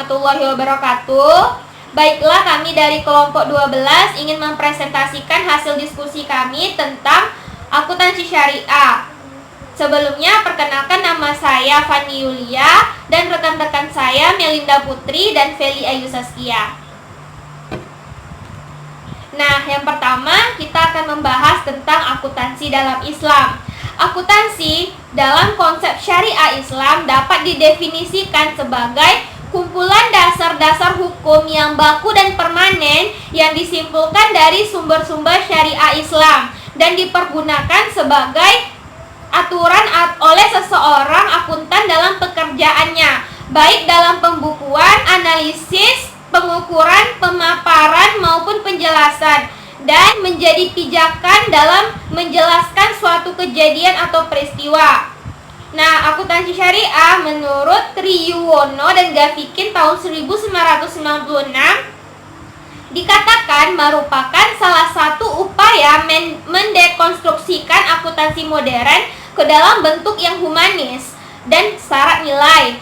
warahmatullahi wabarakatuh. Baiklah, kami dari kelompok 12 ingin mempresentasikan hasil diskusi kami tentang akuntansi syariah. Sebelumnya, perkenalkan nama saya Fani Yulia dan rekan-rekan saya Melinda Putri dan Feli Ayu Saskia. Nah, yang pertama kita akan membahas tentang akuntansi dalam Islam. Akuntansi dalam konsep syariah Islam dapat didefinisikan sebagai kumpulan dasar-dasar hukum yang baku dan permanen yang disimpulkan dari sumber-sumber syariah Islam dan dipergunakan sebagai aturan oleh seseorang akuntan dalam pekerjaannya, baik dalam pembukuan, analisis, pengukuran, pemaparan maupun penjelasan, dan menjadi pijakan dalam menjelaskan suatu kejadian atau peristiwa. Nah, akuntansi syariah menurut Triyuwono dan Gavikin tahun 1996 dikatakan merupakan salah satu upaya mendekonstruksikan akuntansi modern ke dalam bentuk yang humanis dan syarat nilai.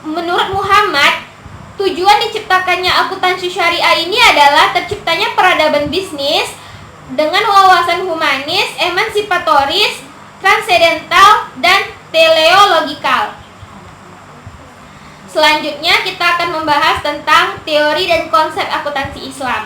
Menurut Muhammad, tujuan diciptakannya akuntansi syariah ini adalah terciptanya peradaban bisnis dengan wawasan humanis, emansipatoris, transendental, dan teleologikal. Selanjutnya kita akan membahas tentang teori dan konsep akuntansi Islam.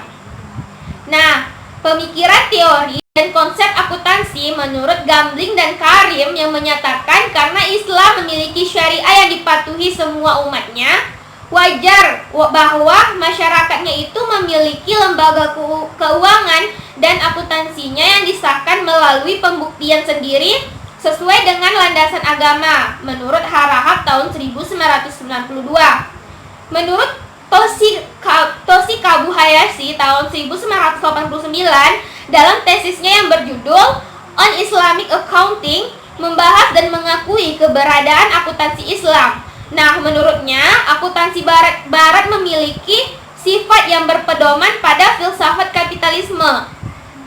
Nah, pemikiran teori dan konsep akuntansi menurut Gambling dan Karim yang menyatakan karena Islam memiliki syariah yang dipatuhi semua umatnya, wajar bahwa masyarakatnya itu memiliki lembaga keuangan dan akuntansinya yang disahkan melalui pembuktian sendiri sesuai dengan landasan agama menurut Harahap tahun 1992. Menurut Toshikazu Hayashi tahun 1989 dalam tesisnya yang berjudul On Islamic Accounting membahas dan mengakui keberadaan akuntansi Islam. Nah, menurutnya akuntansi barat memiliki sifat yang berpedoman pada filsafat kapitalisme.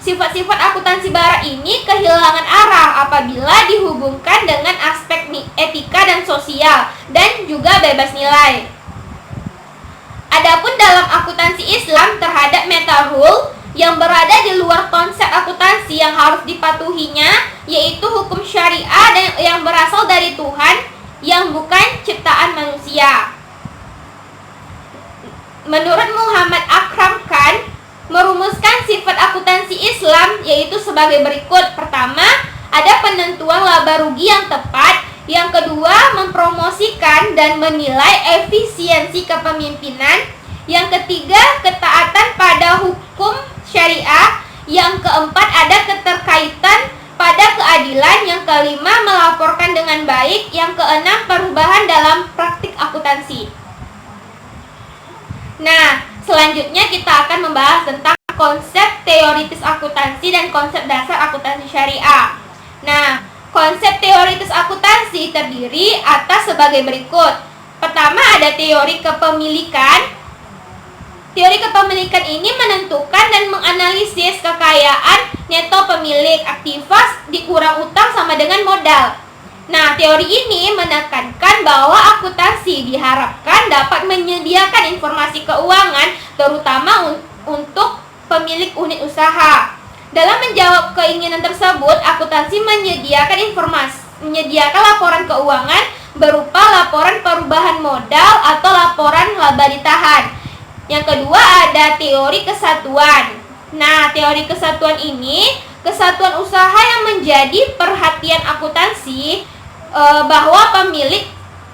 Sifat-sifat akuntansi barat ini kehilangan arah apabila dihubungkan dengan aspek etika dan sosial dan juga bebas nilai. Adapun dalam akuntansi Islam terhadap meta rule yang berada di luar konsep akuntansi yang harus dipatuhinya, yaitu hukum syariah yang berasal dari Tuhan yang bukan ciptaan manusia. Menurut Muhammad Akram Khan, merumuskan sifat akuntansi Islam yaitu sebagai berikut. Pertama, ada penentuan laba rugi yang tepat. Yang kedua, mempromosikan dan menilai efisiensi kepemimpinan. Yang ketiga, ketaatan pada hukum syariah. Yang keempat, ada keterkaitan pada keadilan. Yang kelima, melaporkan dengan baik. Yang keenam, perubahan dalam praktik akuntansi. Nah, selanjutnya kita akan membahas tentang konsep teoritis akuntansi dan konsep dasar akuntansi syariah. Nah, konsep teoritis akuntansi terdiri atas sebagai berikut. Pertama, ada teori kepemilikan. Teori kepemilikan ini menentukan dan menganalisis kekayaan neto pemilik, aktiva dikurang utang sama dengan modal. Nah, teori ini menekankan bahwa akuntansi diharapkan dapat menyediakan informasi keuangan terutama untuk pemilik unit usaha. Dalam menjawab keinginan tersebut, akuntansi menyediakan laporan keuangan berupa laporan perubahan modal atau laporan laba ditahan. Yang kedua, ada teori kesatuan. Nah, teori kesatuan ini, kesatuan usaha yang menjadi perhatian akuntansi bahwa pemilik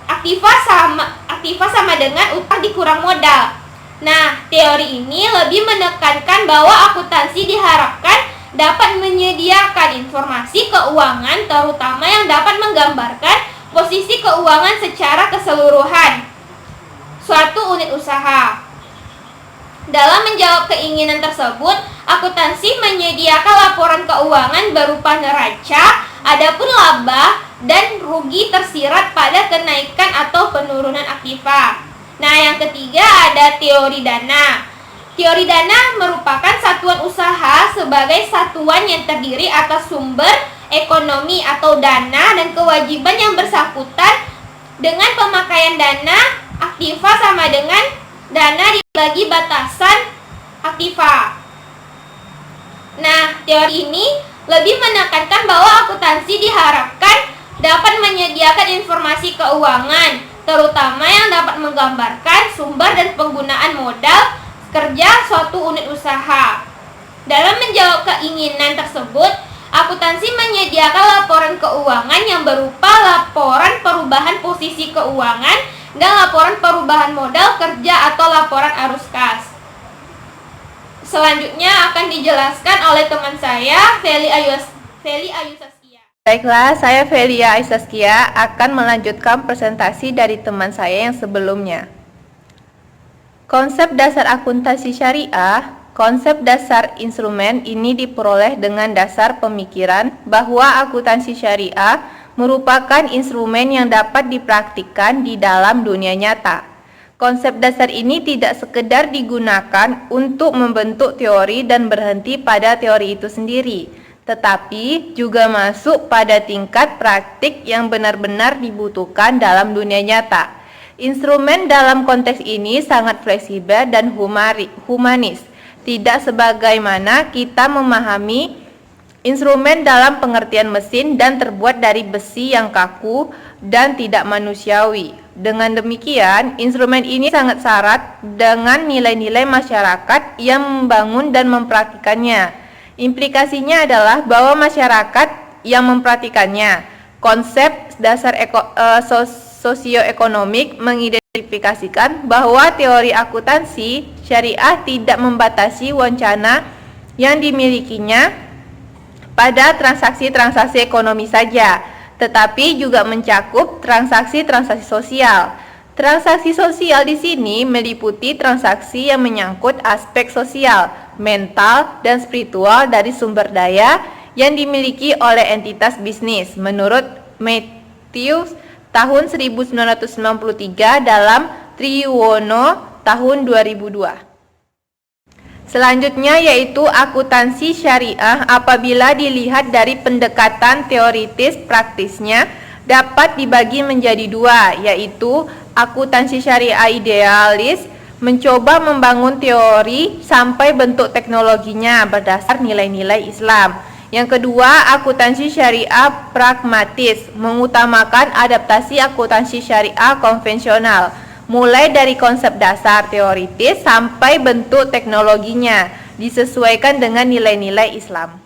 aktiva sama dengan utang dikurang modal. Nah, teori ini lebih menekankan bahwa akuntansi diharapkan dapat menyediakan informasi keuangan terutama yang dapat menggambarkan posisi keuangan secara keseluruhan suatu unit usaha. Dalam menjawab keinginan tersebut, akuntansi menyediakan laporan keuangan berupa neraca, adapun laba dan rugi tersirat pada kenaikan atau penurunan aktiva. Nah, yang ketiga ada teori dana. Teori dana merupakan satuan usaha sebagai satuan yang terdiri atas sumber ekonomi atau dana dan kewajiban yang bersangkutan dengan pemakaian dana aktiva sama dengan dana dibagi batasan aktiva. Nah, teori ini lebih menekankan bahwa akuntansi diharapkan dapat menyediakan informasi keuangan, terutama yang dapat menggambarkan sumber dan penggunaan modal kerja suatu unit usaha. Dalam menjawab keinginan tersebut, akuntansi menyediakan laporan keuangan yang berupa laporan perubahan posisi keuangan dan laporan perubahan modal kerja atau laporan arus kas. Selanjutnya akan dijelaskan oleh teman saya, Feli Ayu Saskia. Baiklah, saya Felia Aisaskia akan melanjutkan presentasi dari teman saya yang sebelumnya. Konsep dasar akuntansi syariah. Konsep dasar instrumen ini diperoleh dengan dasar pemikiran bahwa akuntansi syariah merupakan instrumen yang dapat dipraktikkan di dalam dunia nyata. Konsep dasar ini tidak sekedar digunakan untuk membentuk teori dan berhenti pada teori itu sendiri, tetapi juga masuk pada tingkat praktik yang benar-benar dibutuhkan dalam dunia nyata. Instrumen dalam konteks ini sangat fleksibel dan humanis. Tidak sebagaimana kita memahami instrumen dalam pengertian mesin dan terbuat dari besi yang kaku dan tidak manusiawi. Dengan demikian, instrumen ini sangat syarat dengan nilai-nilai masyarakat yang membangun dan mempraktikannya. Implikasinya adalah bahwa masyarakat yang mempraktikannya. Konsep dasar sosioekonomik mengidentifikasikan bahwa teori akuntansi syariah tidak membatasi wacana yang dimilikinya pada transaksi-transaksi ekonomi saja, tetapi juga mencakup transaksi-transaksi sosial. Transaksi sosial di sini meliputi transaksi yang menyangkut aspek sosial, mental, dan spiritual dari sumber daya yang dimiliki oleh entitas bisnis. Menurut Matthews tahun 1993 dalam Triwono tahun 2002. Selanjutnya yaitu akuntansi syariah. Apabila dilihat dari pendekatan teoritis praktisnya dapat dibagi menjadi dua, yaitu akuntansi syariah idealis mencoba membangun teori sampai bentuk teknologinya berdasar nilai-nilai Islam. Yang kedua, akuntansi syariah pragmatis mengutamakan adaptasi akuntansi syariah konvensional, mulai dari konsep dasar teoritis sampai bentuk teknologinya disesuaikan dengan nilai-nilai Islam.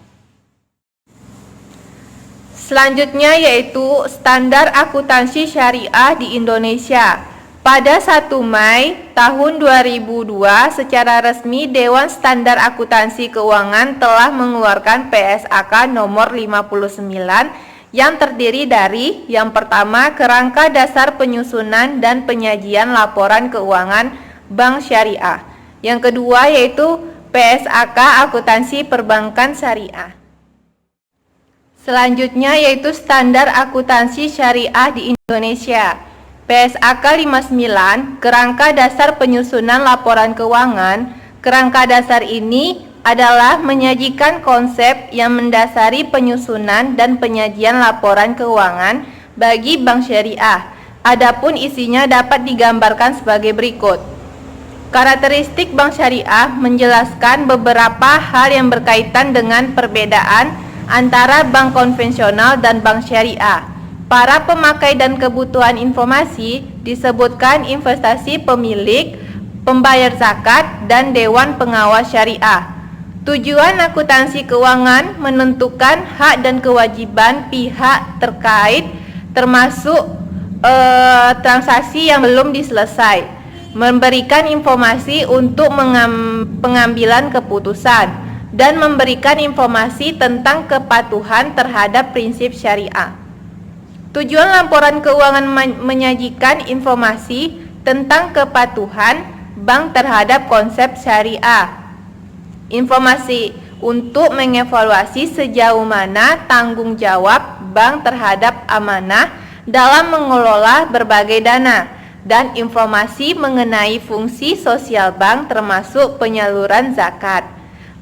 Selanjutnya yaitu standar akuntansi syariah di Indonesia. Pada 1 Mei tahun 2002, secara resmi Dewan Standar Akuntansi Keuangan telah mengeluarkan PSAK nomor 59 yang terdiri dari yang pertama, kerangka dasar penyusunan dan penyajian laporan keuangan bank syariah. Yang kedua yaitu PSAK akuntansi perbankan syariah. Selanjutnya yaitu standar akuntansi syariah di Indonesia. PSAK 59, kerangka dasar penyusunan laporan keuangan. Kerangka dasar ini adalah menyajikan konsep yang mendasari penyusunan dan penyajian laporan keuangan bagi bank syariah. Adapun isinya dapat digambarkan sebagai berikut. Karakteristik bank syariah menjelaskan beberapa hal yang berkaitan dengan perbedaan antara bank konvensional dan bank syariah. Para pemakai dan kebutuhan informasi disebutkan investasi pemilik, pembayar zakat, dan dewan pengawas syariah. Tujuan akuntansi keuangan menentukan hak dan kewajiban pihak terkait termasuk transaksi yang belum diselesai, memberikan informasi untuk pengambilan keputusan, dan memberikan informasi tentang kepatuhan terhadap prinsip syariah. Tujuan laporan keuangan menyajikan informasi tentang kepatuhan bank terhadap konsep syariah. Informasi untuk mengevaluasi sejauh mana tanggung jawab bank terhadap amanah dalam mengelola berbagai dana, dan informasi mengenai fungsi sosial bank termasuk penyaluran zakat.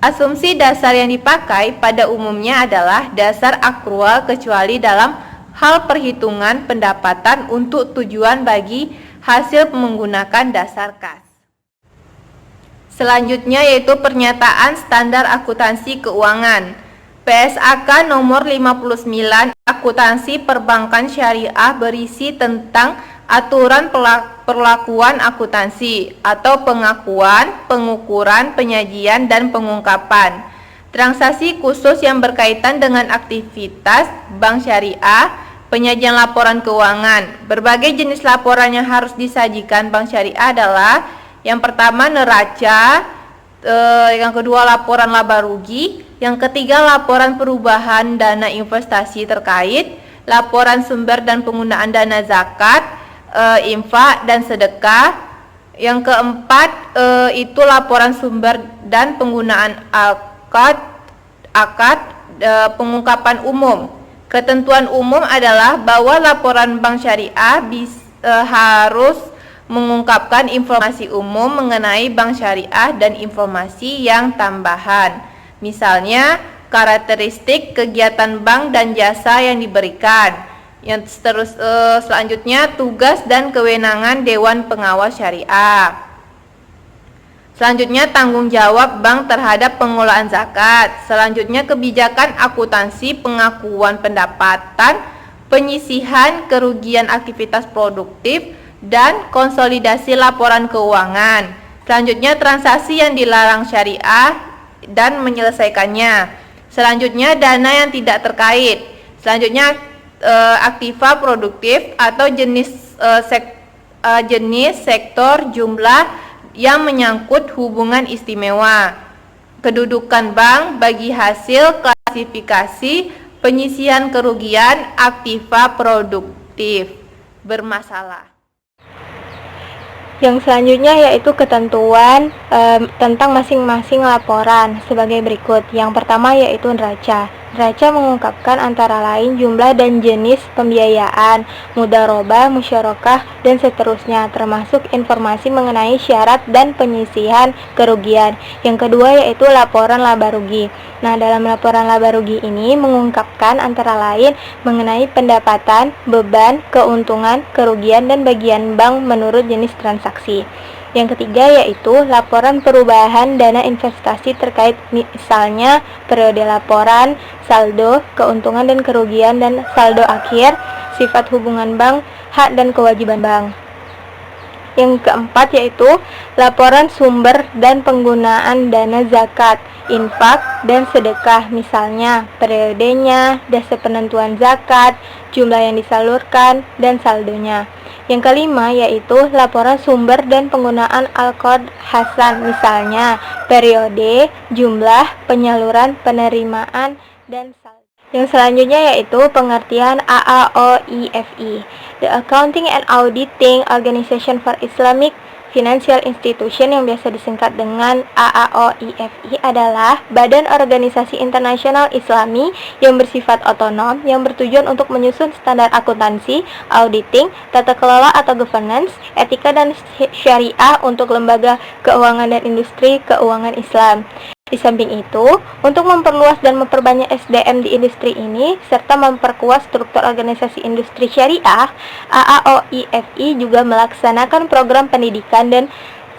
Asumsi dasar yang dipakai pada umumnya adalah dasar akrual kecuali dalam hal perhitungan pendapatan untuk tujuan bagi hasil menggunakan dasar kas. Selanjutnya yaitu pernyataan standar akuntansi keuangan. PSAK nomor 59 akuntansi perbankan syariah berisi tentang aturan perlakuan akuntansi atau pengakuan, pengukuran, penyajian, dan pengungkapan. Transaksi khusus yang berkaitan dengan aktivitas bank syariah, penyajian laporan keuangan. Berbagai jenis laporan yang harus disajikan bank syariah adalah yang pertama neraca, yang kedua laporan laba rugi, yang ketiga laporan perubahan dana investasi terkait, laporan sumber dan penggunaan dana zakat, infak dan sedekah. Yang keempat itu laporan sumber dan penggunaan akad, pengungkapan umum. Ketentuan umum adalah bahwa laporan bank syariah harus mengungkapkan informasi umum mengenai bank syariah dan informasi yang tambahan. Misalnya, karakteristik kegiatan bank dan jasa yang diberikan. Yang selanjutnya tugas dan kewenangan Dewan Pengawas Syariah. Selanjutnya tanggung jawab bank terhadap pengelolaan zakat. Selanjutnya kebijakan akuntansi pengakuan pendapatan, penyisihan kerugian aktivitas produktif, dan konsolidasi laporan keuangan. Selanjutnya transaksi yang dilarang syariah dan menyelesaikannya. Selanjutnya dana yang tidak terkait. Selanjutnya aktiva produktif atau jenis sektor, jumlah yang menyangkut hubungan istimewa. Kedudukan bank bagi hasil klasifikasi penyisihan kerugian aktiva produktif bermasalah. Yang selanjutnya yaitu ketentuan tentang masing-masing laporan sebagai berikut. Yang pertama yaitu neraca. Neraca mengungkapkan antara lain jumlah dan jenis pembiayaan, mudharabah, musyarakah, dan seterusnya, termasuk informasi mengenai syarat dan penyisihan kerugian. Yang kedua yaitu laporan laba rugi. Nah, dalam laporan laba rugi ini mengungkapkan antara lain mengenai pendapatan, beban, keuntungan, kerugian, dan bagian bank menurut jenis transaksi. Yang ketiga yaitu laporan perubahan dana investasi terkait misalnya periode laporan, saldo, keuntungan dan kerugian, dan saldo akhir, sifat hubungan bank, hak dan kewajiban bank. Yang keempat yaitu laporan sumber dan penggunaan dana zakat, infak, dan sedekah, misalnya periodenya, dasar penentuan zakat, jumlah yang disalurkan, dan saldonya. Yang kelima yaitu laporan sumber dan penggunaan al-qard hasan, misalnya periode, jumlah, penyaluran, penerimaan, dan saldo. Yang selanjutnya yaitu pengertian AAOIFI, The Accounting and Auditing Organization for Islamic Financial Institution, yang biasa disingkat dengan AAOIFI, adalah badan organisasi internasional Islami yang bersifat otonom yang bertujuan untuk menyusun standar akuntansi, auditing, tata kelola atau governance, etika dan syariah untuk lembaga keuangan dan industri keuangan Islam. Di samping itu, untuk memperluas dan memperbanyak SDM di industri ini, serta memperkuat struktur organisasi industri syariah, AAOIFI juga melaksanakan program pendidikan dan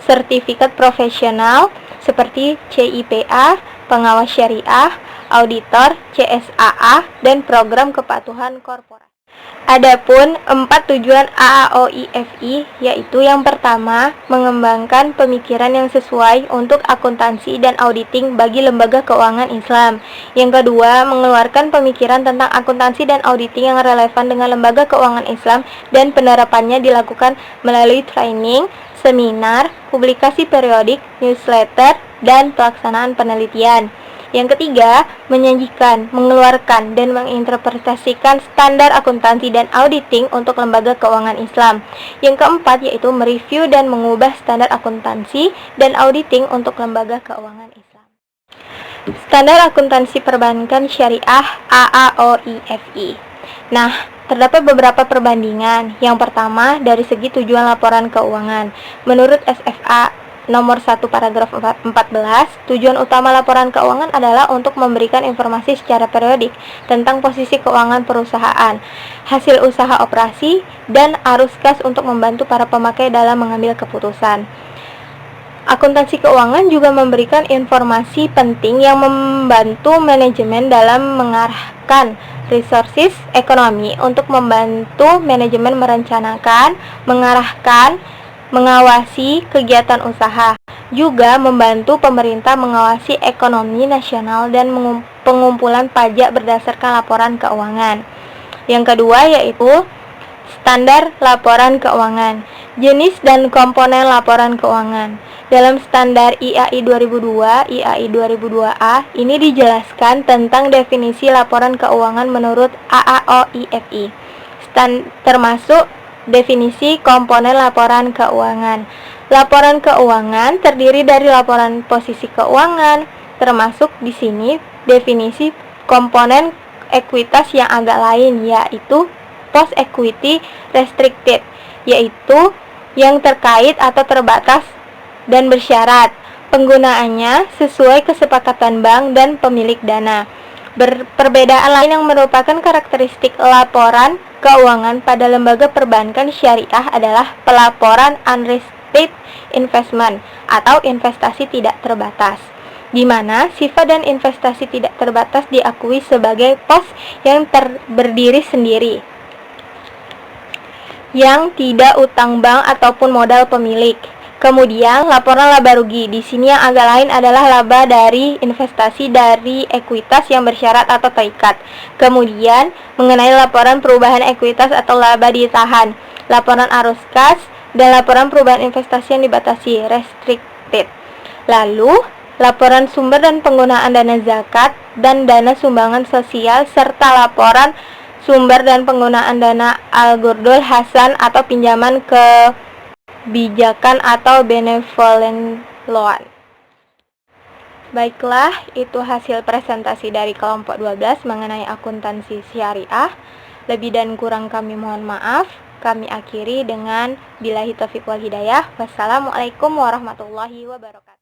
sertifikat profesional seperti CIPA, pengawas syariah, auditor, CSAA, dan program kepatuhan korporasi. Adapun 4 tujuan AAOIFI yaitu yang pertama, mengembangkan pemikiran yang sesuai untuk akuntansi dan auditing bagi lembaga keuangan Islam. Yang kedua, mengeluarkan pemikiran tentang akuntansi dan auditing yang relevan dengan lembaga keuangan Islam dan penerapannya dilakukan melalui training, seminar, publikasi periodik, newsletter, dan pelaksanaan penelitian. Yang ketiga, menyajikan, mengeluarkan, dan menginterpretasikan standar akuntansi dan auditing untuk lembaga keuangan Islam. Yang keempat, yaitu mereview dan mengubah standar akuntansi dan auditing untuk lembaga keuangan Islam. Standar akuntansi perbankan syariah AAOIFI. Nah, terdapat beberapa perbandingan. Yang pertama, dari segi tujuan laporan keuangan. Menurut SFA nomor 1 paragraf 14, tujuan utama laporan keuangan adalah untuk memberikan informasi secara periodik tentang posisi keuangan perusahaan, hasil usaha operasi, dan arus kas untuk membantu para pemakai dalam mengambil keputusan. Akuntansi keuangan juga memberikan informasi penting yang membantu manajemen dalam mengarahkan resources ekonomi untuk membantu manajemen merencanakan, mengarahkan, mengawasi kegiatan usaha, juga membantu pemerintah mengawasi ekonomi nasional dan pengumpulan pajak berdasarkan laporan keuangan. Yang kedua yaitu standar laporan keuangan, jenis dan komponen laporan keuangan. Dalam standar IAI 2002, IAI 2002A, ini dijelaskan tentang definisi laporan keuangan menurut AAOIFI, termasuk definisi komponen laporan keuangan. Laporan keuangan terdiri dari laporan posisi keuangan, termasuk di sini definisi komponen ekuitas yang agak lain, yaitu post equity restricted, yaitu yang terkait atau terbatas dan bersyarat. Penggunaannya sesuai kesepakatan bank dan pemilik dana. Perbedaan lain yang merupakan karakteristik laporan keuangan pada lembaga perbankan syariah adalah pelaporan unrestricted investment atau investasi tidak terbatas, di mana sifat dan investasi tidak terbatas diakui sebagai pos yang berdiri sendiri, yang tidak utang bank ataupun modal pemilik. Kemudian laporan laba rugi. Di sini yang agak lain adalah laba dari investasi dari ekuitas yang bersyarat atau terikat. Kemudian mengenai laporan perubahan ekuitas atau laba ditahan, laporan arus kas, dan laporan perubahan investasi yang dibatasi restricted. Lalu laporan sumber dan penggunaan dana zakat dan dana sumbangan sosial, serta laporan sumber dan penggunaan dana al-Qardul Hasan atau pinjaman kebijakan atau benevolent loan. Baiklah, itu hasil presentasi dari kelompok 12 mengenai akuntansi syariah. Lebih dan kurang kami mohon maaf. Kami akhiri dengan billahi taufiq wal hidayah. Wassalamualaikum warahmatullahi wabarakatuh.